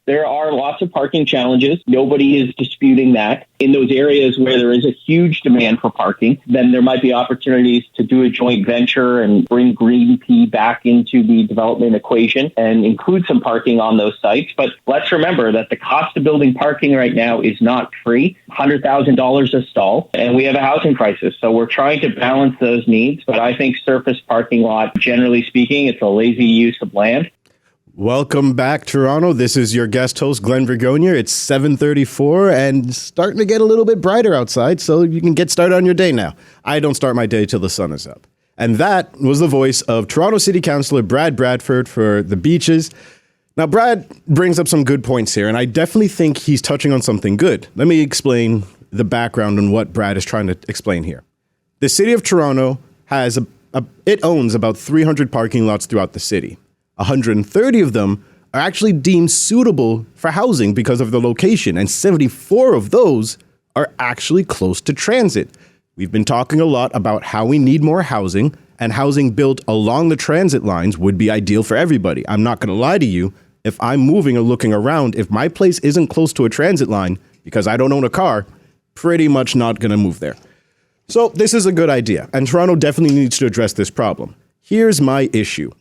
There are lots of parking challenges. Nobody is disputing that. In those areas where there is a huge demand for parking, then there might be opportunities to do a joint venture and bring green P back into the development equation and include some parking on those sites. But let's remember that the cost of building parking right now is not free, $100,000 a stall, and we have a housing crisis. So we're trying to balance those needs. But I think surface parking lot, generally speaking, it's a lazy use of land. Welcome back, Toronto. This is your guest host, Glenn Bragonier. It's 7:34 and starting to get a little bit brighter outside, so you can get started on your day now. I don't start my day till the sun is up. And that was the voice of Toronto City Councillor Brad Bradford for the beaches. Now, Brad brings up some good points here, and I definitely think he's touching on something good. Let me explain the background on what Brad is trying to explain here. The City of Toronto has it owns about 300 parking lots throughout the city. 130 of them are actually deemed suitable for housing because of the location, and 74 of those are actually close to transit. We've been talking a lot about how we need more housing, and housing built along the transit lines would be ideal for everybody. I'm not going to lie to you. If I'm moving or looking around, if my place isn't close to a transit line because I don't own a car, pretty much not going to move there. So this is a good idea, and Toronto definitely needs to address this problem. Here's my issue.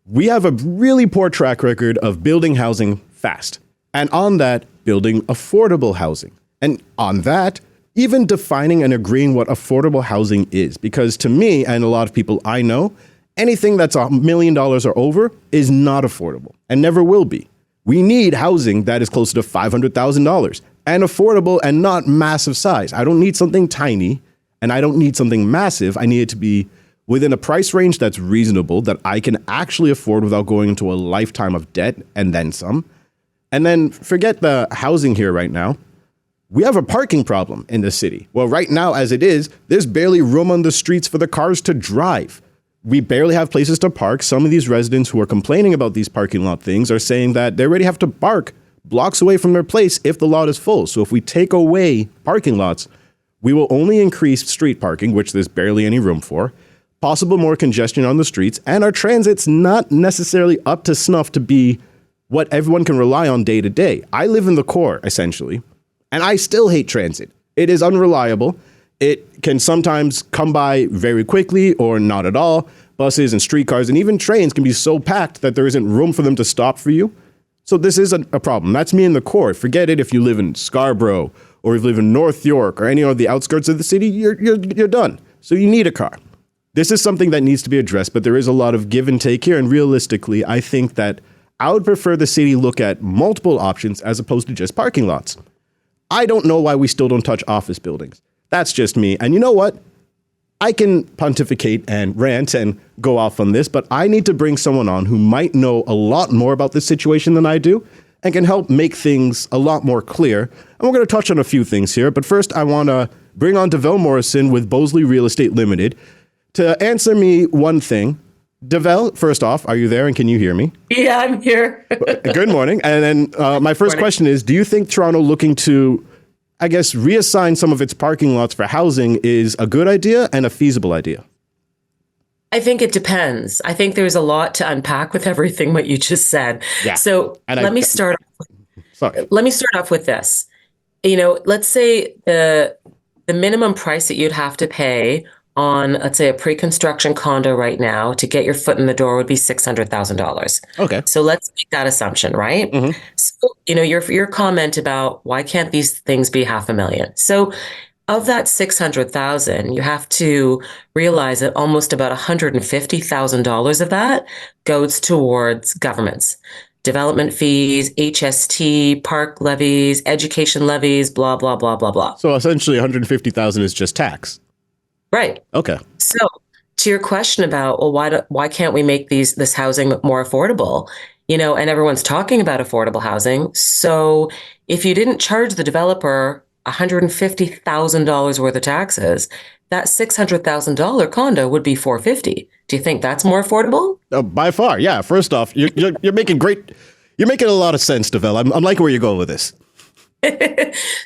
We have a really poor track record of building housing fast, and on that, building affordable housing. And on that, even defining and agreeing what affordable housing is. Because to me, and a lot of people I know, anything that's $1 million or over is not affordable and never will be. We need housing that is closer to $500,000 and affordable and not massive size. I don't need something tiny, and I don't need something massive. I need it to be within a price range that's reasonable, that I can actually afford without going into a lifetime of debt and then some. And then forget the housing here right now. We have a parking problem in the city. Well, right now, as it is, there's barely room on the streets for the cars to drive. We barely have places to park. Some of these residents who are complaining about these parking lot things are saying that they already have to park blocks away from their place if the lot is full. So if we take away parking lots, we will only increase street parking, which there's barely any room for, possible more congestion on the streets, and our transit's not necessarily up to snuff to be what everyone can rely on day to day. I live in the core, essentially, and I still hate transit. It is unreliable. It can sometimes come by very quickly or not at all. Buses and streetcars and even trains can be so packed that there isn't room for them to stop for you. So this is a problem. That's me in the core. Forget it if you live in Scarborough or if you live in North York or any of the outskirts of the city, you're done. So you need a car. This is something that needs to be addressed, but there is a lot of give and take here. And realistically, I think that I would prefer the city look at multiple options as opposed to just parking lots. I don't know why we still don't touch office buildings. That's just me. And you know what? I can pontificate and rant and go off on this, but I need to bring someone on who might know a lot more about this situation than I do and can help make things a lot more clear. And we're going to touch on a few things here. But first, I want to bring on Devel Morrison with Bosley Real Estate Limited to answer me one thing. Devel, first off, are you there and can you hear me? Yeah, I'm here. Good morning. And then my first question is, do you think Toronto looking to, I guess, reassign some of its parking lots for housing is a good idea and a feasible idea? I think it depends. I think there's a lot to unpack with everything what you just said. Yeah. So let me start off with this. You know, let's say the minimum price that you'd have to pay on, let's say, a pre-construction condo right now to get your foot in the door would be $600,000. Okay. So let's make that assumption, right? Mm-hmm. So, you know, your comment about why can't these things be $500,000? So of that $600,000, you have to realize that almost about $150,000 of that goes towards governments. Development fees, HST, park levies, education levies, blah, blah, blah, blah, blah. So essentially $150,000 is just tax. Right. Okay. So to your question about, well, why can't we make this housing more affordable? You know, and everyone's talking about affordable housing. So if you didn't charge the developer $150,000 worth of taxes, that $600,000 condo would be $450,000. Do you think that's more affordable? By far, yeah. First off, you're making a lot of sense, Devel. I'm liking where you're going with this.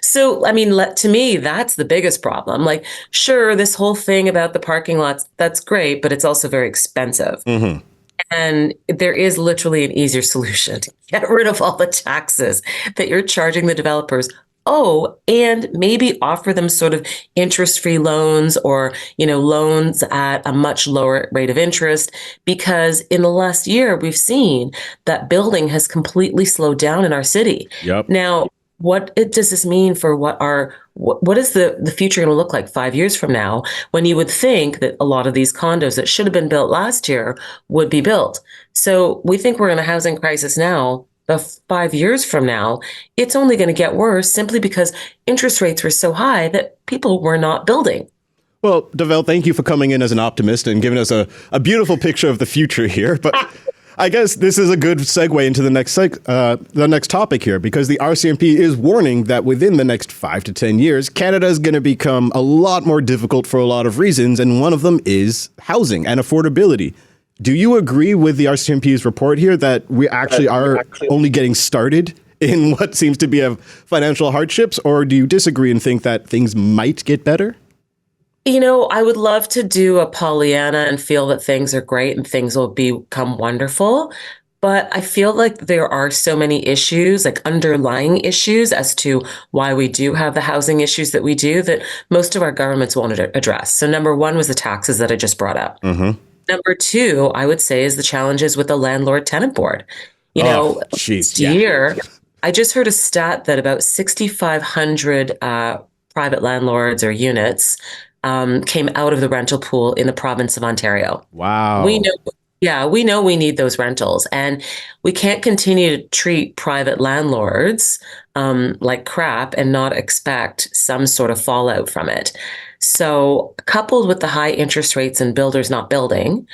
So, I mean, to me, that's the biggest problem. Like, sure, this whole thing about the parking lots, that's great, but it's also very expensive. Mm-hmm. And there is literally an easier solution. Get rid of all the taxes that you're charging the developers. Oh, and maybe offer them sort of interest-free loans or, loans at a much lower rate of interest, because in the last year, we've seen that building has completely slowed down in our city. Yep. Now, does this mean for what is the future going to look like 5 years from now, when you would think that a lot of these condos that should have been built last year would be built? So we think we're in a housing crisis now. But 5 years from now, it's only going to get worse simply because interest rates were so high that people were not building. Well, Devel, thank you for coming in as an optimist and giving us a beautiful picture of the future here. But I guess this is a good segue into the next topic here, because the RCMP is warning that within the next 5 to 10 years, Canada is going to become a lot more difficult for a lot of reasons, and one of them is housing and affordability. Do you agree with the RCMP's report here that we actually are only getting started in what seems to be financial hardships, or do you disagree and think that things might get better? I would love to do a Pollyanna and feel that things are great and things will become wonderful. But I feel like there are so many issues, like underlying issues, as to why we do have the housing issues that we do, that most of our governments won't address. So number one was the taxes that I just brought up. Mm-hmm. Number two, I would say, is the challenges with the landlord-tenant board. Last year, I just heard a stat that about 6,500 private landlords or units came out of the rental pool in the province of Ontario. Wow. We know we need those rentals, and we can't continue to treat private landlords like crap and not expect some sort of fallout from it. So, coupled with the high interest rates and builders not building,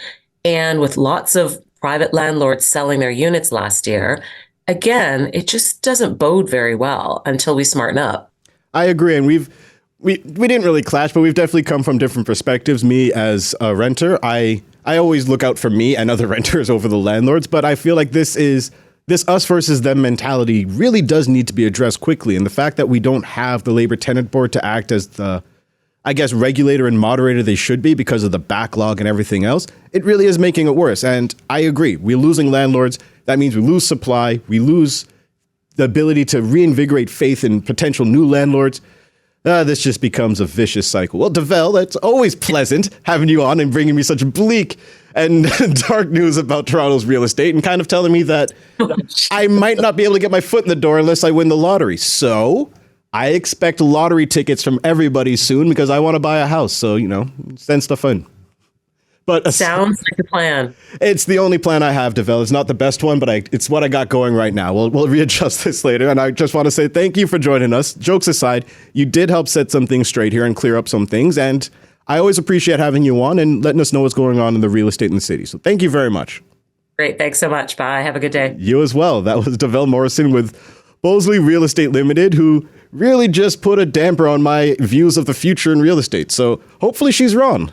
and with lots of private landlords selling their units last year, again, it just doesn't bode very well until we smarten up. I agree, and we didn't really clash, but we've definitely come from different perspectives. Me as a renter, I always look out for me and other renters over the landlords, but I feel like this us versus them mentality really does need to be addressed quickly. And the fact that we don't have the Labor Tenant Board to act as the, I guess, regulator and moderator they should be because of the backlog and everything else, it really is making it worse. And I agree, we're losing landlords. That means we lose supply. We lose the ability to reinvigorate faith in potential new landlords. This just becomes a vicious cycle. Well, Devel, it's always pleasant having you on and bringing me such bleak and dark news about Toronto's real estate and kind of telling me that I might not be able to get my foot in the door unless I win the lottery. So I expect lottery tickets from everybody soon because I want to buy a house. So, send stuff in. But sounds like a plan. It's the only plan I have, Devel. It's not the best one, but it's what I got going right now. We'll readjust this later. And I just want to say thank you for joining us. Jokes aside, you did help set some things straight here and clear up some things. And I always appreciate having you on and letting us know what's going on in the real estate in the city. So thank you very much. Great. Thanks so much. Bye. Have a good day. You as well. That was Devel Morrison with Bosley Real Estate Limited, who really just put a damper on my views of the future in real estate. So hopefully she's wrong.